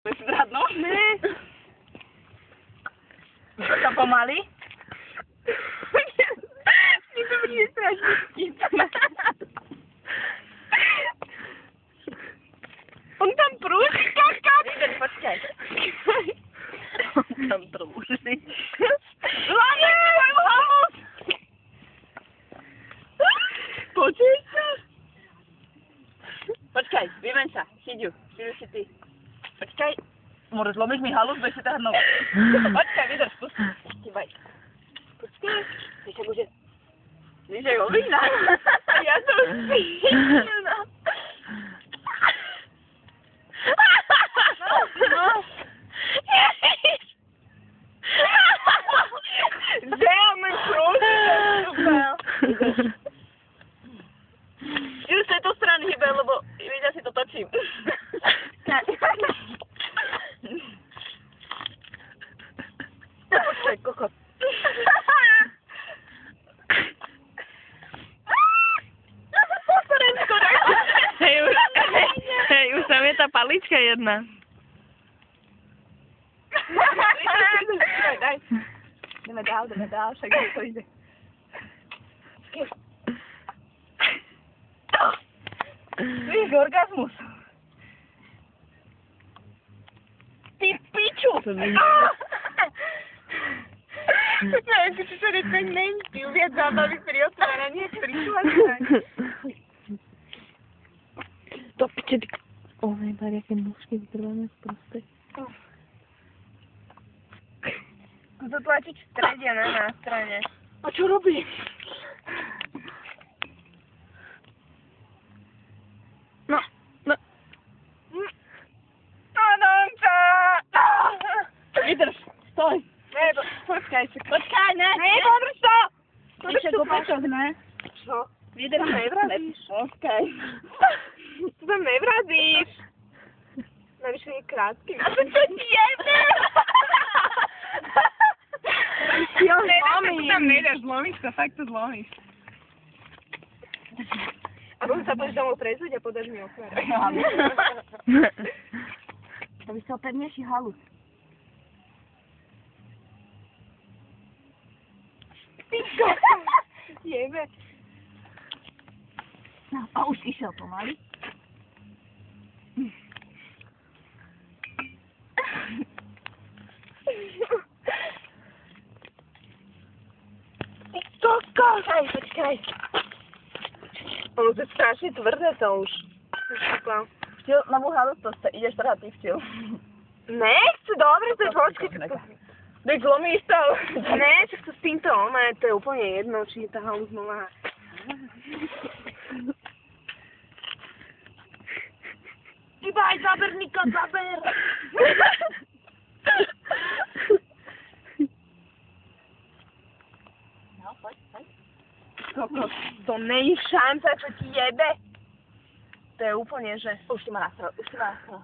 Chceš zradnúť? Ne. To pomaly? Mi to bude strašne vtipné. On tam prúži, kakak! Vydrž, počkaj. On tam prúži. Hlavne, môj halus! Počuješ sa? Počkaj, vymeň sa. Chyť ju. Chyť si ty. Počkaj. Môže zlomiť mi halus, budeš si trhnúť. Počkaj, vydrž, pusti. Hýbaj. Počkaj. Ty sa bude... Víš, že je ovína. Ja som stíšená. No. Damn, mein prúži, super. Ju z tejto strany hýbaj, lebo ja si to točím. Počkaj, kokot. Hej, už tam je tá palička jedna. Daj. Ideme dál, však to ide. Víš, orgazmus. Ty piču! Počkaj, ako sa reťme nempil, viac zábavy pri otváraní, pri šlačaní. To piče, ty... O, nejbár, jaké nůžky vytrváme v proste. Zatlačiť v strede, ne na strane. A čo robí? No. Adamka! Vydrž, stoj. Ne, počkaj sa. Počkaj, ne. Ne, podrž to! Podrž to pečok, ne? Čo? Vydrž, Nevrazíš. Počkaj. Tu tam nevrazíš. Navyše je krátky. A to čo ti jebe? Ja Zlomíš. Tam nedáš, zlomíš sa, fakt to zlomíš. A potom sa pôjdeš domov prezúť a podáš mi otvárať. To by chcel pevnejší halus. Ty čo? Jebe. No, a už išiel pomaly. Ty kokos! Počkaj. Ono to je strašne tvrdé to už. Vtil, novú halus to ideš trhať, ty vtil. Nechce, dobre, to je počkej. Veď zlomíš to. Ne, však to s týmto, to je úplne jedno, či je tá halus nová. Hýbaj, zaber, Nika, zaber. No, poď. Kokos, to nie je šanca, čo ti jebe. To je úplne, že... Už si ma nasral. Už si ma nasral.